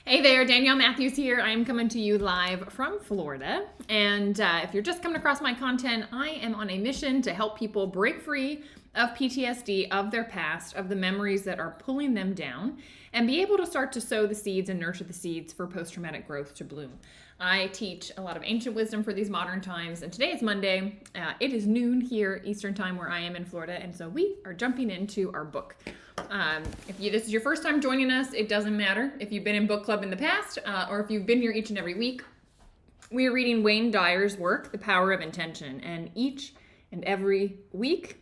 Hey there, Danielle Matthews here. I am coming to you live from Florida. And if you're just coming across my content, I am on a mission to help people break free of PTSD, of their past, of the memories that are pulling them down, and be able to start to sow the seeds and nurture the seeds for post-traumatic growth to bloom. I teach a lot of ancient wisdom for these modern times, and today is Monday. It is noon here Eastern time where I am in Florida, and so we are jumping into our book. If this is your first time joining us, it doesn't matter if you've been in book club in the past or if you've been here each and every week. We are reading Wayne Dyer's work, The Power of Intention, and each and every week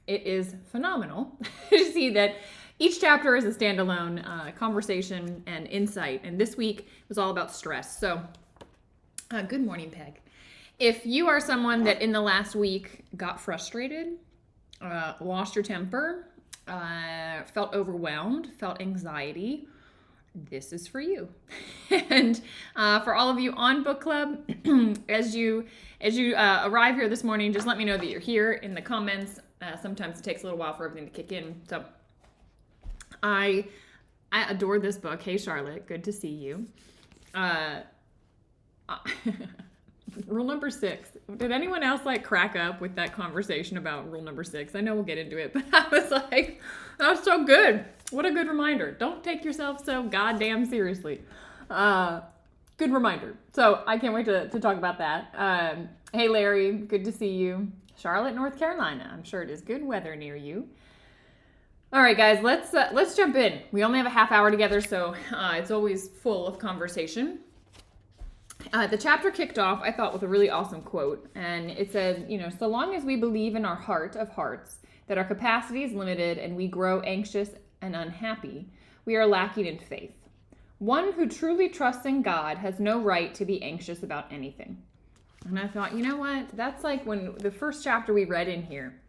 it is phenomenal to see that each chapter is a standalone conversation and insight, and this week was all about stress. So, good morning, Peg. If you are someone that in the last week got frustrated, lost your temper, felt overwhelmed, felt anxiety, this is for you. And for all of you on book club, as you arrive here this morning, just let me know that you're here in the comments. Sometimes it takes a little while for everything to kick in. So I adore this book. Hey, Charlotte, good to see you. Rule number 6. Did anyone else crack up with that conversation about rule number 6? I know we'll get into it, but I was like, that was so good. What a good reminder. Don't take yourself so goddamn seriously. Good reminder. So I can't wait to talk about that. Hey, Larry, good to see you. Charlotte, North Carolina. I'm sure it is good weather near you. All right, guys, let's jump in. We only have a half hour together, so it's always full of conversation. The chapter kicked off, I thought, with a really awesome quote, and it said, so long as we believe in our heart of hearts that our capacity is limited and we grow anxious and unhappy, we are lacking in faith. One who truly trusts in God has no right to be anxious about anything. And I thought, you know what? That's like when the first chapter we read in here,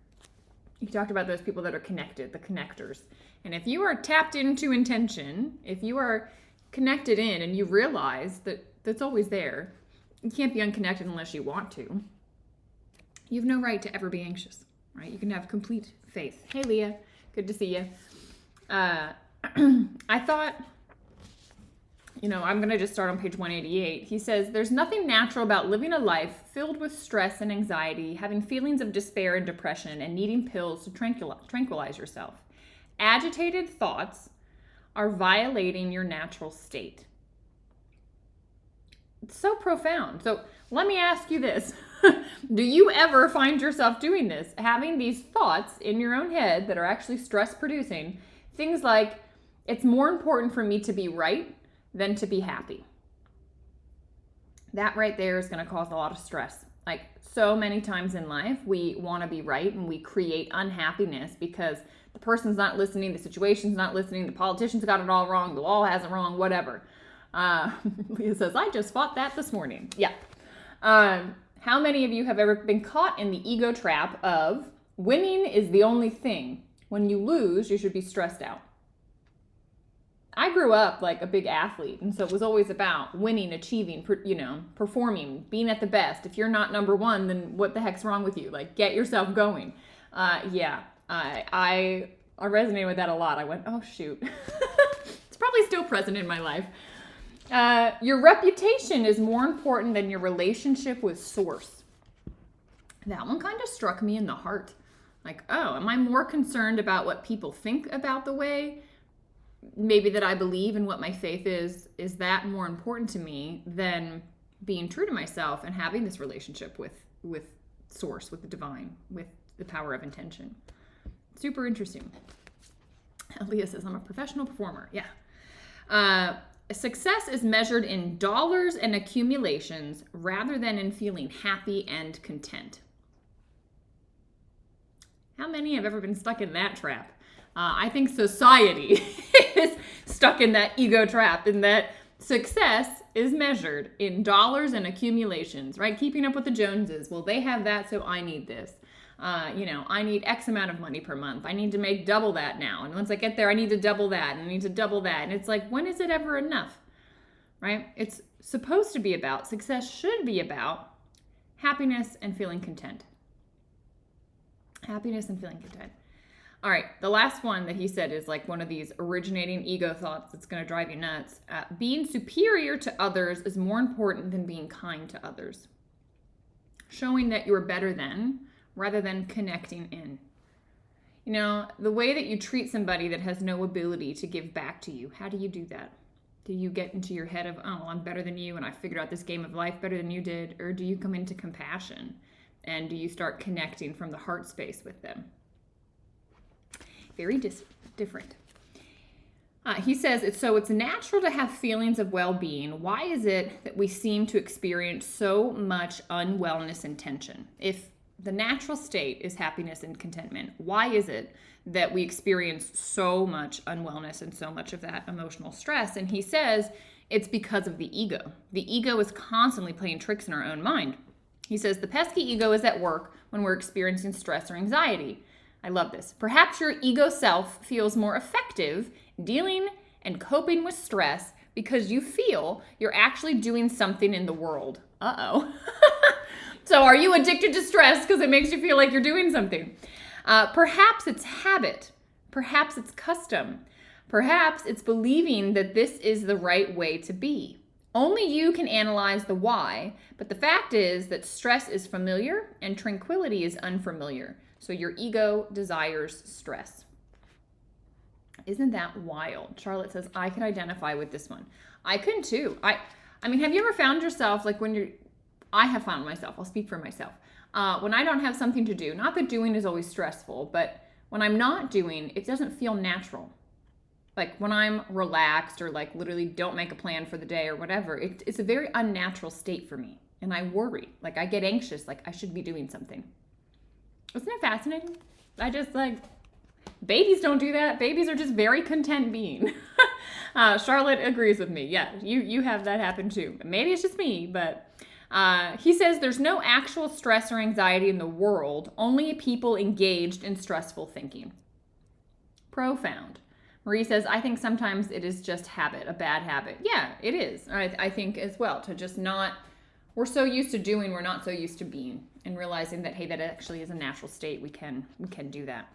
he talked about those people that are connected, the connectors. And if you are tapped into intention, if you are connected in and you realize that that's always there. You can't be unconnected unless you want to. You have no right to ever be anxious, right? You can have complete faith. Hey, Leah, good to see you. I thought, I'm going to just start on page 188. He says, there's nothing natural about living a life filled with stress and anxiety, having feelings of despair and depression, and needing pills to tranquilize yourself. Agitated thoughts are violating your natural state. It's so profound. So let me ask you this. Do you ever find yourself doing this? Having these thoughts in your own head that are actually stress producing? Things like, it's more important for me to be right than to be happy. That right there is going to cause a lot of stress. Like so many times in life, we want to be right and we create unhappiness because the person's not listening, the situation's not listening, the politician's got it all wrong, the law has it wrong, whatever. Leah says, I just fought that this morning. Yeah. How many of you have ever been caught in the ego trap of winning is the only thing? When you lose, you should be stressed out. I grew up like a big athlete, and so it was always about winning, achieving, performing, being at the best. If you're not number one, then what the heck's wrong with you? Like, get yourself going. I resonated with that a lot. I went, oh, shoot. It's probably still present in my life. Your reputation is more important than your relationship with Source. That one kind of struck me in the heart. Like, oh, am I more concerned about what people think about the way maybe that I believe and what my faith is that more important to me than being true to myself and having this relationship with Source, with the divine, with the power of intention? Super interesting. Leah says, I'm a professional performer. Yeah. Success is measured in dollars and accumulations rather than in feeling happy and content. How many have ever been stuck in that trap? I think society is stuck in that ego trap, in that success is measured in dollars and accumulations, right? Keeping up with the Joneses. Well, they have that, so I need this. I need X amount of money per month. I need to make double that now. And once I get there, I need to double that and I need to double that. And it's like, when is it ever enough? Right? It's supposed to be about, success should be about happiness and feeling content. Happiness and feeling content. All right, the last one that he said is like one of these originating ego thoughts that's going to drive you nuts. Being superior to others is more important than being kind to others. Showing that you're better than rather than connecting in. You know, the way that you treat somebody that has no ability to give back to you, how do you do that? Do you get into your head of, oh, I'm better than you and I figured out this game of life better than you did? Or do you come into compassion and do you start connecting from the heart space with them? Very different. He says, it's natural to have feelings of well-being. Why is it that we seem to experience so much unwellness and tension? If the natural state is happiness and contentment, why is it that we experience so much unwellness and so much of that emotional stress? And he says it's because of the ego. The ego is constantly playing tricks in our own mind. He says the pesky ego is at work when we're experiencing stress or anxiety. I love this. Perhaps your ego self feels more effective dealing and coping with stress because you feel you're actually doing something in the world. Uh-oh. So are you addicted to stress because it makes you feel like you're doing something? Perhaps it's habit. Perhaps it's custom. Perhaps it's believing that this is the right way to be. Only you can analyze the why, but the fact is that stress is familiar and tranquility is unfamiliar. So your ego desires stress. Isn't that wild? Charlotte says, I can identify with this one. I can too. I mean, have you ever found yourself, like I have found myself, I'll speak for myself. When I don't have something to do, not that doing is always stressful, but when I'm not doing, it doesn't feel natural. Like when I'm relaxed or like literally don't make a plan for the day or whatever, it's a very unnatural state for me. And I worry, like I get anxious, like I should be doing something. Isn't it fascinating? Babies don't do that. Babies are just very content being. Charlotte agrees with me. Yeah, you have that happen too. Maybe it's just me, but he says there's no actual stress or anxiety in the world, only people engaged in stressful thinking. Profound. Marie says, I think sometimes it is just habit, a bad habit. Yeah, it is. I think as well, to just not, we're so used to doing, we're not so used to being, and realizing that, hey, that actually is a natural state. We can do that.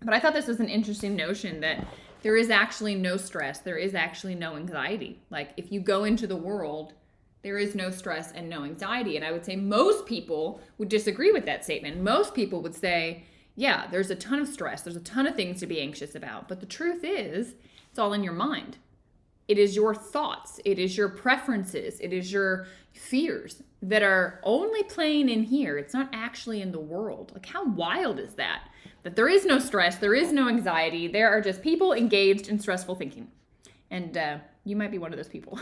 But I thought this was an interesting notion that there is actually no stress. There is actually no anxiety. Like if you go into the world, there is no stress and no anxiety. And I would say most people would disagree with that statement. Most people would say, yeah, there's a ton of stress. There's a ton of things to be anxious about. But the truth is, it's all in your mind. It is your thoughts. It is your preferences. It is your fears that are only playing in here. It's not actually in the world. Like how wild is that? That there is no stress. There is no anxiety. There are just people engaged in stressful thinking. And you might be one of those people.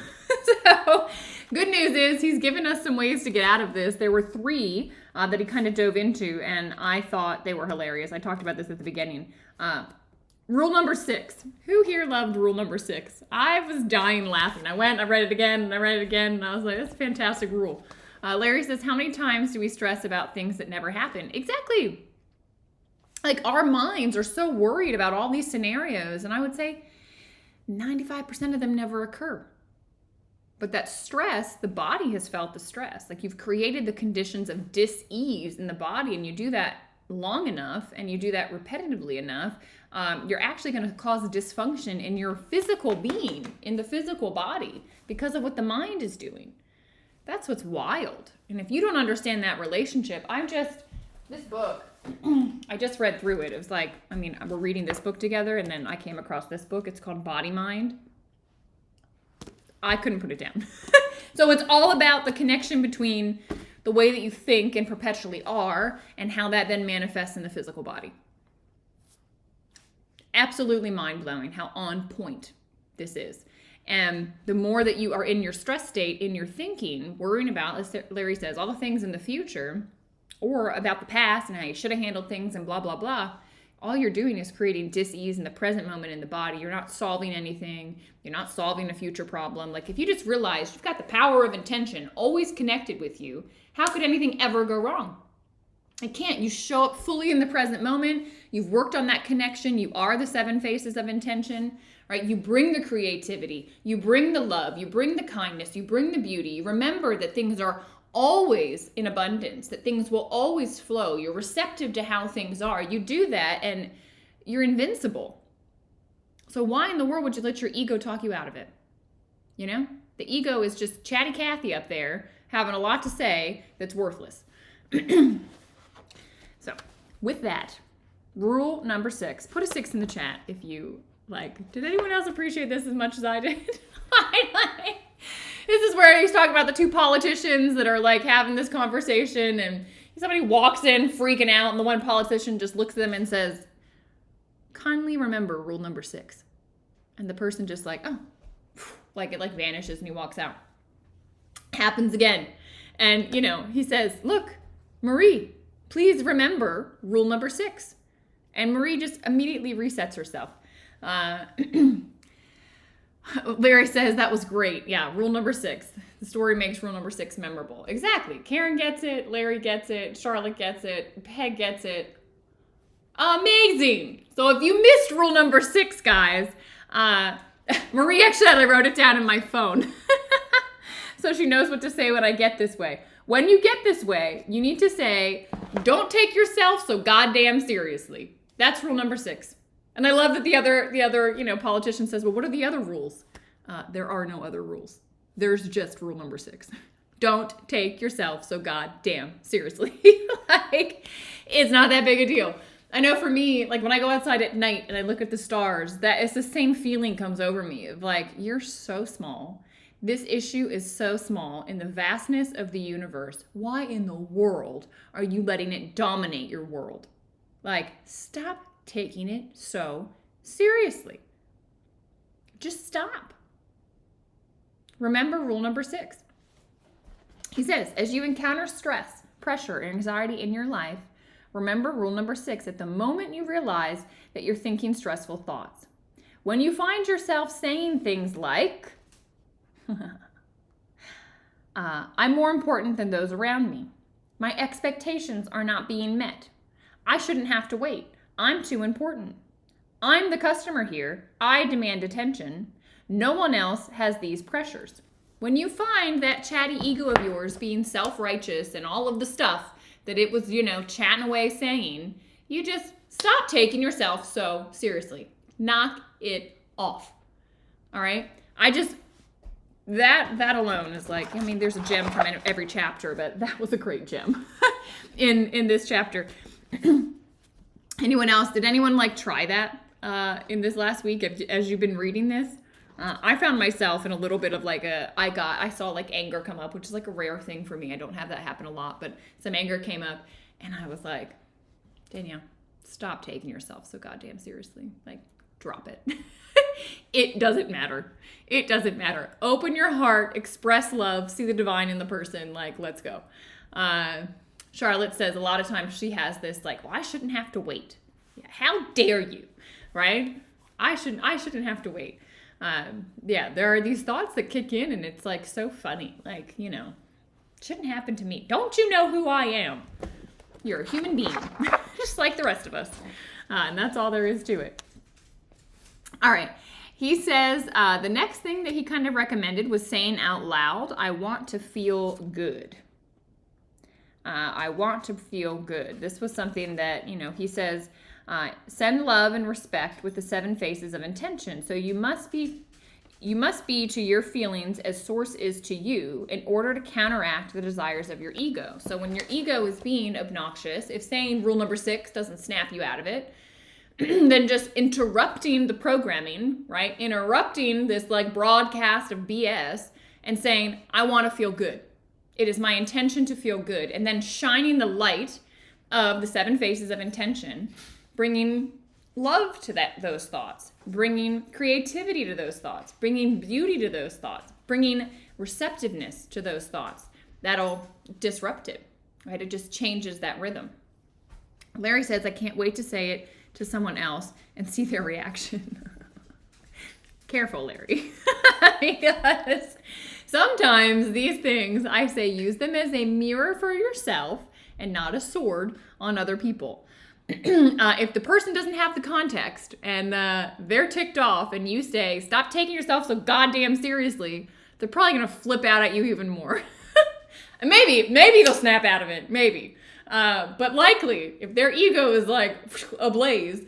So good news is he's given us some ways to get out of this. There were 3 that he kind of dove into, and I thought they were hilarious. I talked about this at the beginning. Rule number 6. Who here loved rule number 6? I was dying laughing. I read it again, and I was like, that's a fantastic rule. Larry says, how many times do we stress about things that never happen? Exactly. Like our minds are so worried about all these scenarios, and I would say 95% of them never occur. But that stress, the body has felt the stress. Like you've created the conditions of dis-ease in the body, and you do that long enough and you do that repetitively enough, you're actually going to cause dysfunction in your physical being, in the physical body, because of what the mind is doing. That's what's wild. And if you don't understand that relationship, this book, I just read through it. It was like, we're reading this book together, and then I came across this book. It's called Body Mind. I couldn't put it down. So it's all about the connection between the way that you think and perpetually are, and how that then manifests in the physical body. Absolutely mind-blowing how on point this is. And the more that you are in your stress state, in your thinking, worrying about, as Larry says, all the things in the future, or about the past and how you should have handled things and blah, blah, blah, all you're doing is creating dis-ease in the present moment in the body. You're not solving anything. You're not solving a future problem. Like if you just realize you've got the power of intention always connected with you, how could anything ever go wrong? It can't. You show up fully in the present moment. You've worked on that connection. You are the 7 faces of intention, right? You bring the creativity. You bring the love. You bring the kindness. You bring the beauty. You remember that things are always in abundance, that things will always flow. You're receptive to how things are. You do that, and you're invincible. So why in the world would you let your ego talk you out of it? You know? The ego is just chatty Cathy up there having a lot to say that's worthless. So, with that, rule number 6. Put a 6 in the chat if you like. Did anyone else appreciate this as much as I did? This is where he's talking about the 2 politicians that are like having this conversation, and somebody walks in freaking out, and the one politician just looks at them and says, kindly remember rule number 6. And the person just like, oh, like it like vanishes and he walks out. Happens again. And, you know, he says, look, Marie, please remember rule number 6. And Marie just immediately resets herself. Larry says that was great. Yeah, rule number 6. The story makes rule number 6 memorable. Exactly. Karen gets it. Larry gets it. Charlotte gets it. Peg gets it. Amazing. So if you missed rule number 6, guys, Marie actually wrote it down in my phone. So she knows what to say when I get this way. When you get this way, you need to say, don't take yourself so goddamn seriously. That's rule number 6. And I love that the other, politician says, well, what are the other rules? There are no other rules. There's just rule number 6. Don't take yourself so goddamn seriously. Like, it's not that big a deal. I know for me, like when I go outside at night and I look at the stars, that it's the same feeling comes over me of like, you're so small. This issue is so small in the vastness of the universe. Why in the world are you letting it dominate your world? Like, stop taking it so seriously. Just stop. Remember rule number 6. He says, as you encounter stress, pressure, and anxiety in your life, remember rule number 6 at the moment you realize that you're thinking stressful thoughts. When you find yourself saying things like, I'm more important than those around me. My expectations are not being met. I shouldn't have to wait. I'm too important. I'm the customer here. I demand attention. No one else has these pressures. When you find that chatty ego of yours being self-righteous and all of the stuff that it was, chatting away saying, you just stop taking yourself so seriously. Knock it off. All right? That alone is like, there's a gem from every chapter, but that was a great gem in this chapter. Anyone else? Did anyone try that in this last week as you've been reading this? I found myself in a little bit of I saw anger come up, which is a rare thing for me. I don't have that happen a lot, but some anger came up and I was like, Danielle, stop taking yourself so goddamn seriously. Drop it. It doesn't matter. It doesn't matter. Open your heart, express love, see the divine in the person. Let's go. Charlotte says a lot of times she has this well, I shouldn't have to wait. Yeah, how dare you, right? I shouldn't have to wait. There are these thoughts that kick in and it's so funny. Shouldn't happen to me. Don't you know who I am? You're a human being, just like the rest of us. And that's all there is to it. All right. He says the next thing that he kind of recommended was saying out loud, I want to feel good. I want to feel good. This was something that, he says, send love and respect with the 7 faces of intention. So you must be to your feelings as source is to you in order to counteract the desires of your ego. So when your ego is being obnoxious, if saying rule number 6 doesn't snap you out of it, then just interrupting the programming, right? Interrupting this broadcast of BS and saying, I want to feel good. It is my intention to feel good. And then shining the light of the 7 faces of intention, bringing love to those thoughts, bringing creativity to those thoughts, bringing beauty to those thoughts, bringing receptiveness to those thoughts. That'll disrupt it, right? It just changes that rhythm. Larry says, I can't wait to say it to someone else and see their reaction. Careful, Larry. Because sometimes these things, I say, use them as a mirror for yourself and not a sword on other people. If the person doesn't have the context and they're ticked off and you say, stop taking yourself so goddamn seriously, they're probably going to flip out at you even more. And maybe they'll snap out of it. Maybe. But likely, if their ego is ablaze,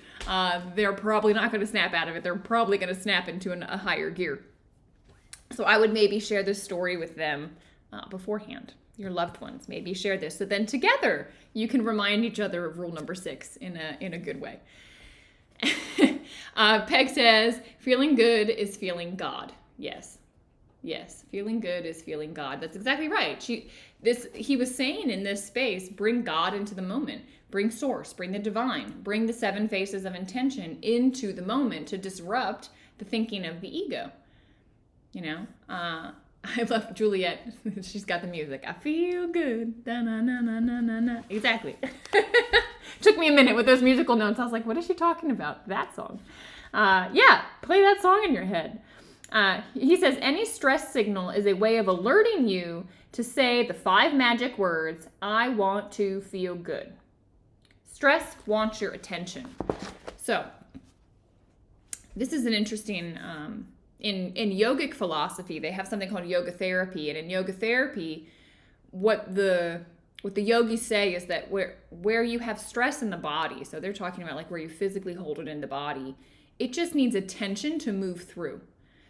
they're probably not going to snap out of it. They're probably going to snap into a higher gear. So I would maybe share this story with them beforehand. Your loved ones, maybe share this. So then together you can remind each other of rule number 6 in a good way. Peg says, feeling good is feeling God. Yes. Feeling good is feeling God. That's exactly right. He was saying in this space, bring God into the moment. Bring source, bring the divine, bring the 7 faces of intention into the moment to disrupt the thinking of the ego. I love Juliet. She's got the music. I feel good. Da-na-na-na-na-na. Exactly. Took me a minute with those musical notes. I was like, what is she talking about? That song. Play that song in your head. He says, any stress signal is a way of alerting you to say the 5 magic words, I want to feel good. Stress wants your attention. So, this is an interesting... In yogic philosophy, they have something called yoga therapy. And in yoga therapy, what the yogis say is that where you have stress in the body, so they're talking about like where you physically hold it in the body, it just needs attention to move through.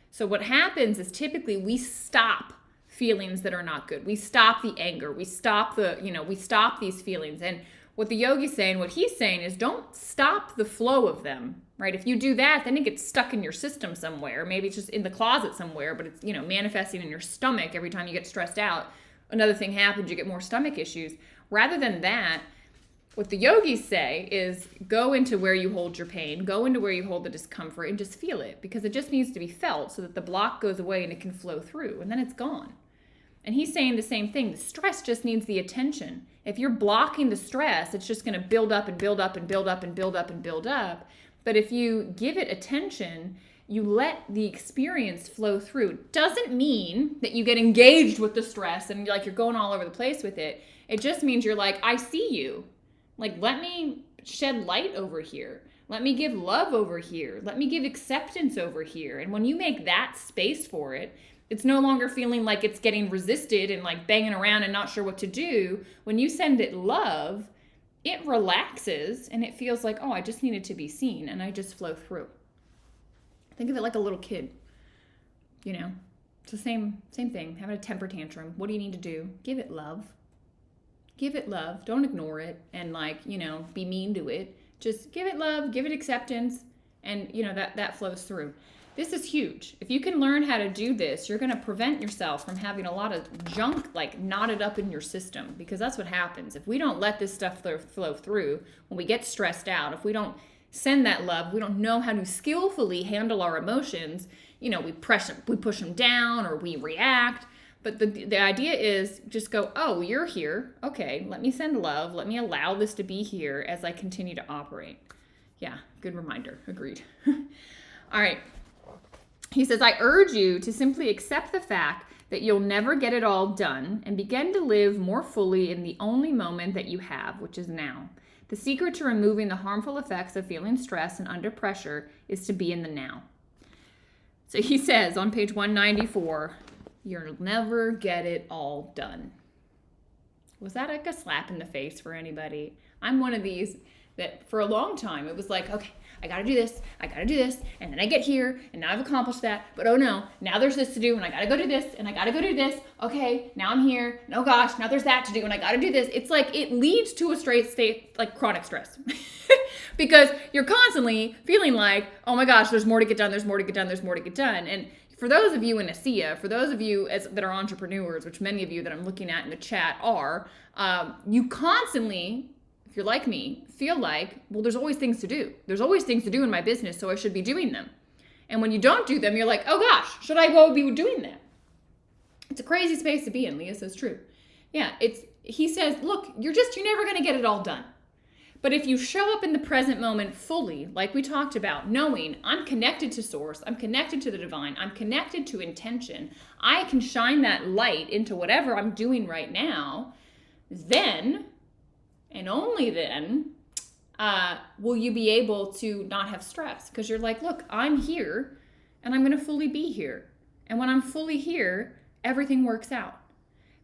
So what happens is typically we stop feelings that are not good. We stop the anger. We stop these feelings. And what the yogi's saying, what he's saying is don't stop the flow of them, right? If you do that, then it gets stuck in your system somewhere. Maybe it's just in the closet somewhere, but it's, manifesting in your stomach every time you get stressed out. Another thing happens, you get more stomach issues. Rather than that, what the yogis say is go into where you hold your pain, go into where you hold the discomfort and just feel it, because it just needs to be felt so that the block goes away and it can flow through, and then it's gone. And he's saying the same thing. The stress just needs the attention. If you're blocking the stress, it's just going to build up and build up and build up and build up and build up. But if you give it attention, you let the experience flow through. It doesn't mean that you get engaged with the stress and you're going all over the place with it. It just means you're like, I see you. Like, let me shed light over here. Let me give love over here. Let me give acceptance over here. And when you make that space for it, it's no longer feeling like it's getting resisted and like banging around and not sure what to do. When you send it love, it relaxes and it feels like, oh, I just needed to be seen, and I just flow through. Think of it like a little kid. It's the same thing. Having a temper tantrum. What do you need to do? Give it love. Give it love. Don't ignore it and be mean to it. Just give it love, give it acceptance, and that flows through. This is huge. If you can learn how to do this, you're going to prevent yourself from having a lot of junk knotted up in your system, because that's what happens. If we don't let this stuff flow through, when we get stressed out, if we don't send that love, we don't know how to skillfully handle our emotions, we push them down or we react. But the idea is just go, oh, you're here. Okay, let me send love. Let me allow this to be here as I continue to operate. Yeah, good reminder. Agreed. All right. He says, I urge you to simply accept the fact that you'll never get it all done and begin to live more fully in the only moment that you have, which is now. The secret to removing the harmful effects of feeling stress and under pressure is to be in the now. So he says on page 194, you'll never get it all done. Was that like a slap in the face for anybody? I'm one of these that for a long time, it was like, okay, I gotta do this, and then I get here, and now I've accomplished that, but oh no, now there's this to do, and I gotta go do this, and I gotta go do this, okay, now I'm here, and oh gosh, now there's that to do, and I gotta do this. It's like, it leads to a straight state, like chronic stress. Because you're constantly feeling like, oh my gosh, there's more to get done, and for those of you in ASEA, for those of you that are entrepreneurs, which many of you that I'm looking at in the chat are, you constantly, if you're like me, feel like, well, there's always things to do. There's always things to do in my business, so I should be doing them. And when you don't do them, you're like, oh gosh, should I go be doing that? It's a crazy space to be in. Leah says true. Yeah, he says, look, you're never going to get it all done. But if you show up in the present moment fully, like we talked about, knowing I'm connected to source, I'm connected to the divine, I'm connected to intention, I can shine that light into whatever I'm doing right now, then, and only then, will you be able to not have stress. Because you're like, look, I'm here, and I'm going to fully be here. And when I'm fully here, everything works out.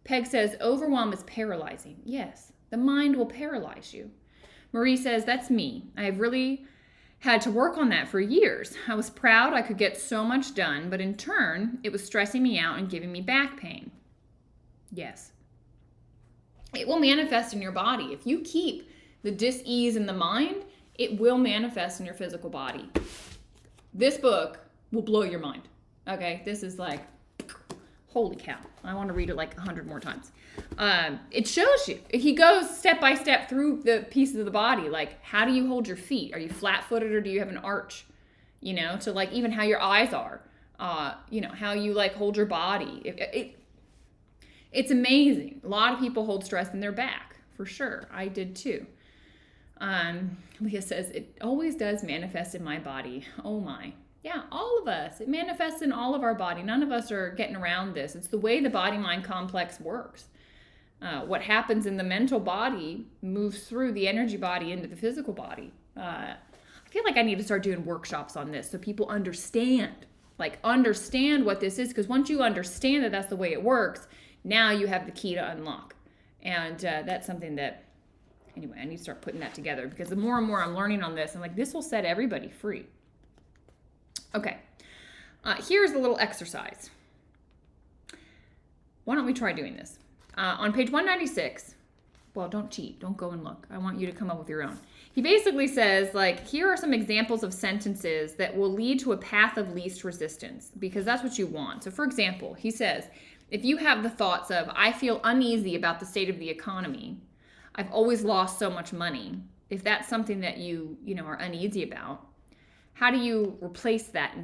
Peg says, overwhelm is paralyzing. Yes, the mind will paralyze you. Marie says, that's me. I have really Had to work on that for years. I was proud I could get so much done, but in turn, it was stressing me out and giving me back pain. Yes. It will manifest in your body. If you keep the dis-ease in the mind, it will manifest in your physical body. This book will blow your mind. Okay? This is like, holy cow. I want to read it like 100 more times. It shows you. He goes step by step through the pieces of the body. Like, how do you hold your feet? Are you flat-footed or do you have an arch? You know, to like even how your eyes are. You know, how you like hold your body. It's amazing. A lot of people hold stress in their back, for sure. I did too. Leah says, it always does manifest in my body. Oh my. Yeah, all of us. It manifests in all of our body. None of us are getting around this. It's the way the body-mind complex works. What happens in the mental body moves through the energy body into the physical body. I feel like I need to start doing workshops on this so people understand what this is. Because once you understand that that's the way it works, now you have the key to unlock. And that's something that, anyway, I need to start putting that together. Because the more and more I'm learning on this, I'm like, this will set everybody free. Okay, here's a little exercise. Why don't we try doing this? On page 196, well, don't cheat. Don't go and look. I want you to come up with your own. He basically says, like, here are some examples of sentences that will lead to a path of least resistance, because that's what you want. So, for example, he says, if you have the thoughts of, I feel uneasy about the state of the economy, I've always lost so much money, if that's something that you are uneasy about, how do you replace that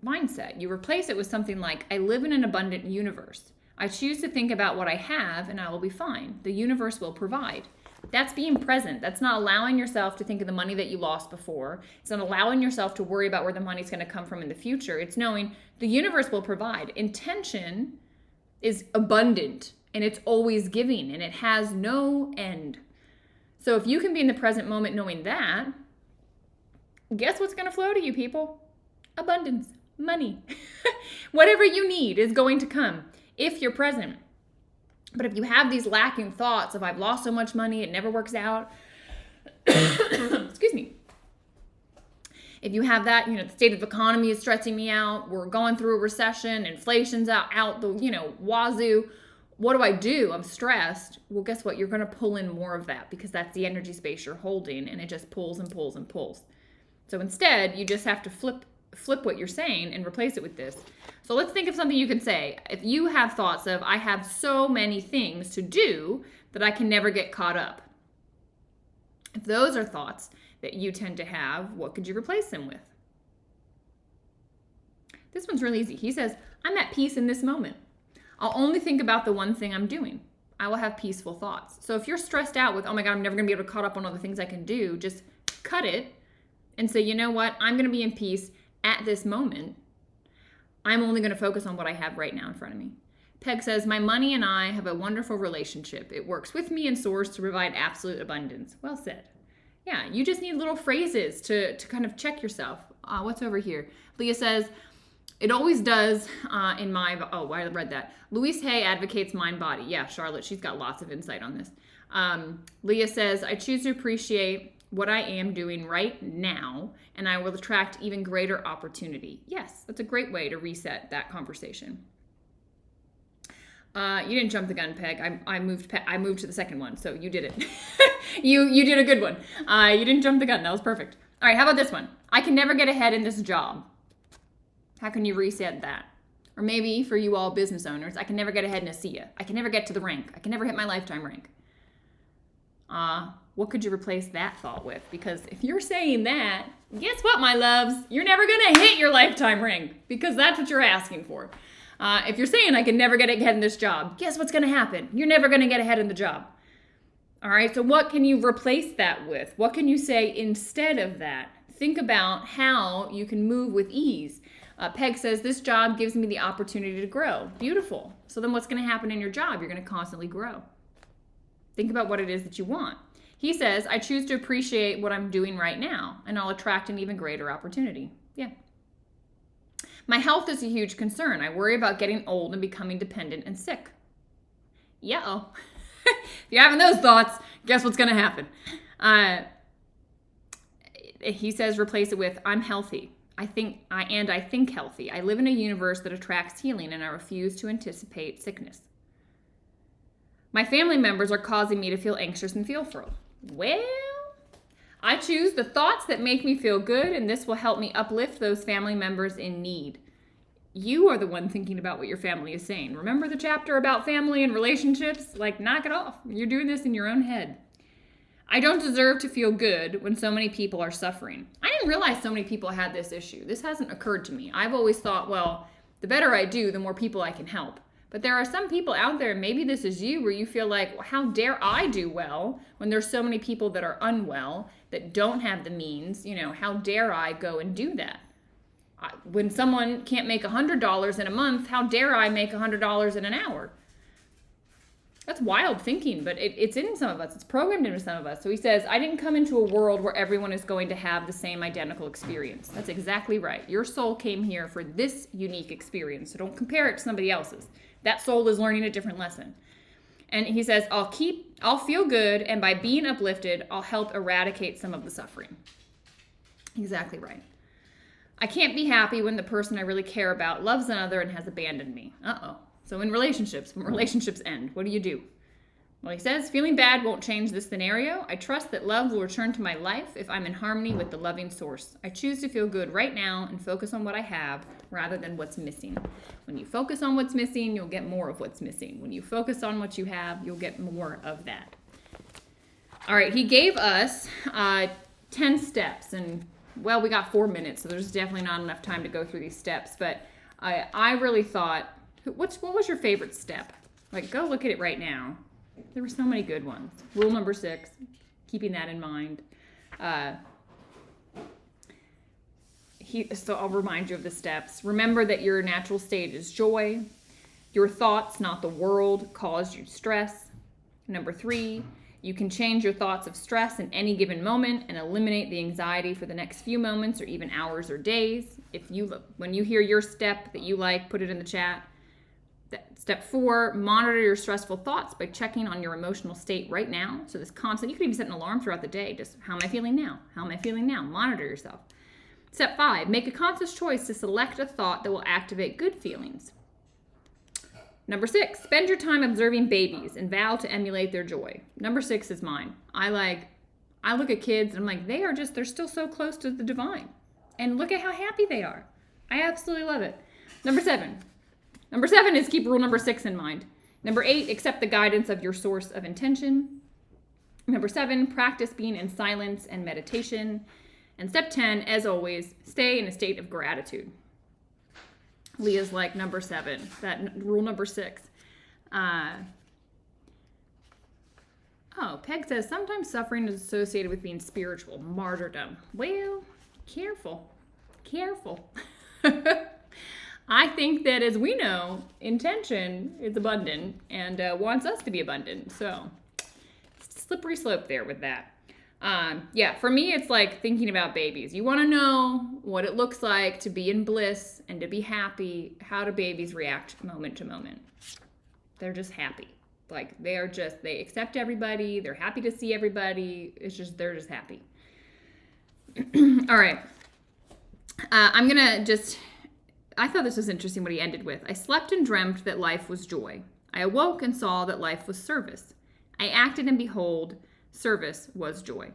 mindset? You replace it with something like, I live in an abundant universe. I choose to think about what I have and I will be fine. The universe will provide. That's being present. That's not allowing yourself to think of the money that you lost before. It's not allowing yourself to worry about where the money's going to come from in the future. It's knowing the universe will provide. Intention is abundant and it's always giving and it has no end. So if you can be in the present moment knowing that, guess what's going to flow to you, people? Abundance, money. Whatever you need is going to come if you're present. But if you have these lacking thoughts of, I've lost so much money, it never works out. Excuse me. If you have that, the state of the economy is stressing me out. We're going through a recession. Inflation's out the, wazoo. What do? I'm stressed. Well, guess what? You're going to pull in more of that because that's the energy space you're holding and it just pulls and pulls and pulls. So instead, you just have to flip what you're saying and replace it with this. So let's think of something you can say. If you have thoughts of, I have so many things to do that I can never get caught up. If those are thoughts that you tend to have, what could you replace them with? This one's really easy. He says, I'm at peace in this moment. I'll only think about the one thing I'm doing. I will have peaceful thoughts. So if you're stressed out with, oh my God, I'm never going to be able to caught up on all the things I can do, just cut it and say, you know what? I'm going to be in peace at this moment. I'm only going to focus on what I have right now in front of me. Peg says, my money and I have a wonderful relationship. It works with me and soars to provide absolute abundance. Well said. Yeah, you just need little phrases to kind of check yourself. What's over here? Leah says, it always does in my, I read that. Louise Hay advocates mind-body. Yeah, Charlotte, she's got lots of insight on this. Leah says, I choose to appreciate what I am doing right now, and I will attract even greater opportunity. Yes, that's a great way to reset that conversation. You didn't jump the gun, Peg. I moved to the second one, so you did it. you did a good one. You didn't jump the gun. That was perfect. All right, how about this one? I can never get ahead in this job. How can you reset that? Or maybe for you all business owners, I can never get ahead in a SIA. I can never get to the rank. I can never hit my lifetime rank. What could you replace that thought with? Because if you're saying that, guess what, my loves? You're never going to hit your lifetime rank because that's what you're asking for. If you're saying I can never get ahead in this job, guess what's going to happen? You're never going to get ahead in the job. All right, so what can you replace that with? What can you say instead of that? Think about how you can move with ease. Peg says, this job gives me the opportunity to grow. Beautiful. So then what's going to happen in your job? You're going to constantly grow. Think about what it is that you want. He says, I choose to appreciate what I'm doing right now, and I'll attract an even greater opportunity. Yeah. My health is a huge concern. I worry about getting old and becoming dependent and sick. Yeah. If you're having those thoughts, guess what's going to happen? he says replace it with I'm healthy. I think healthy. I live in a universe that attracts healing, and I refuse to anticipate sickness. My family members are causing me to feel anxious and fearful. Well, I choose the thoughts that make me feel good, and this will help me uplift those family members in need. You are the one thinking about what your family is saying. Remember the chapter about family and relationships? Like, knock it off. You're doing this in your own head. I don't deserve to feel good when so many people are suffering. I didn't realize so many people had this issue. This hasn't occurred to me. I've always thought, well, the better I do, the more people I can help. But there are some people out there, maybe this is you, where you feel like, well, how dare I do well when there's so many people that are unwell, that don't have the means? How dare I go and do that? When someone can't make $100 in a month, how dare I make $100 in an hour? That's wild thinking, but it's in some of us. It's programmed into some of us. So he says, I didn't come into a world where everyone is going to have the same identical experience. That's exactly right. Your soul came here for this unique experience, so don't compare it to somebody else's. That soul is learning a different lesson. And he says, I'll feel good, and by being uplifted, I'll help eradicate some of the suffering. Exactly right. I can't be happy when the person I really care about loves another and has abandoned me. Uh-oh. So in relationships, when relationships end, what do you do? Well, he says, feeling bad won't change this scenario. I trust that love will return to my life if I'm in harmony with the loving source. I choose to feel good right now and focus on what I have rather than what's missing. When you focus on what's missing, you'll get more of what's missing. When you focus on what you have, you'll get more of that. All right, he gave us 10 steps, and well, we got 4 minutes, so there's definitely not enough time to go through these steps, but I really thought, what was your favorite step? Like, go look at it right now. There were so many good ones. Rule number 6, keeping that in mind. So I'll remind you of the steps. Remember that your natural state is joy. Your thoughts, not the world, cause you stress. Number 3, you can change your thoughts of stress in any given moment and eliminate the anxiety for the next few moments or even hours or days. When you hear your step that you like, put it in the chat. Step 4, monitor your stressful thoughts by checking on your emotional state right now. So this constant, you can even set an alarm throughout the day. Just, how am I feeling now? How am I feeling now? Monitor yourself. Step 5, make a conscious choice to select a thought that will activate good feelings. Number 6, spend your time observing babies and vow to emulate their joy. Number 6 is mine. I look at kids and I'm like, they're still so close to the divine. And look at how happy they are. I absolutely love it. Number 7 is keep rule number 6 in mind. Number 8, accept the guidance of your source of intention. Number 7, practice being in silence and meditation. And step 10, as always, stay in a state of gratitude. Leah's like number 7, rule number 6. Peg says, sometimes suffering is associated with being spiritual, martyrdom. Well, careful. I think that, as we know, intention is abundant and wants us to be abundant. So, slippery slope there with that. For me, it's like thinking about babies. You want to know what it looks like to be in bliss and to be happy. How do babies react moment to moment? They're just happy. Like, they accept everybody. They're happy to see everybody. They're just happy. All right. I thought this was interesting what he ended with. I slept and dreamt that life was joy. I awoke and saw that life was service. I acted and behold, service was joy.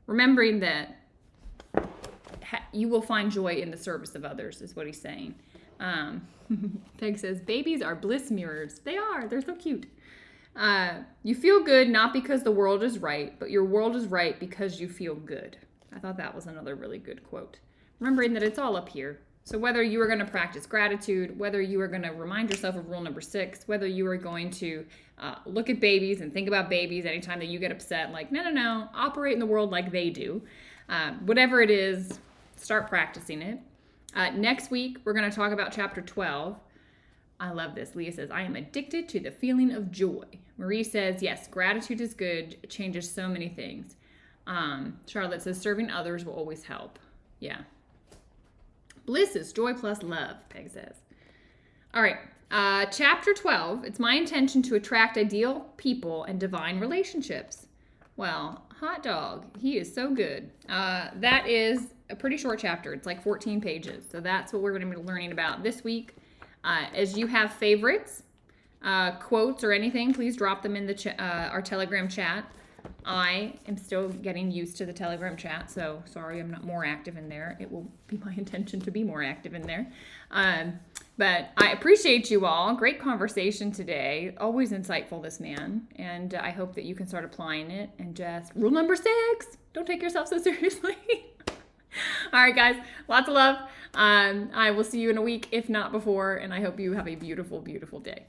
Remembering that you will find joy in the service of others is what he's saying. Peg says, babies are bliss mirrors. They are. They're so cute. You feel good not because the world is right, but your world is right because you feel good. I thought that was another really good quote. Remembering that it's all up here. So whether you are going to practice gratitude, whether you are going to remind yourself of rule number 6, whether you are going to look at babies and think about babies anytime that you get upset, like, no, operate in the world like they do. Whatever it is, start practicing it. Next week, we're going to talk about chapter 12. I love this. Leah says, I am addicted to the feeling of joy. Marie says, yes, gratitude is good. It changes so many things. Charlotte says, serving others will always help. Yeah. Bliss is joy plus love, Peg says. All right. Chapter 12. It's my intention to attract ideal people and divine relationships. Well, hot dog. He is so good. That is a pretty short chapter. It's like 14 pages. So that's what we're going to be learning about this week. As you have favorites, quotes, or anything, please drop them in the our Telegram chat. I am still getting used to the Telegram chat, so sorry I'm not more active in there. It will be my intention to be more active in there. But I appreciate you all. Great conversation today. Always insightful, this man. And I hope that you can start applying it. And just rule number 6, don't take yourself so seriously. All right, guys, lots of love. I will see you in a week, if not before. And I hope you have a beautiful, beautiful day.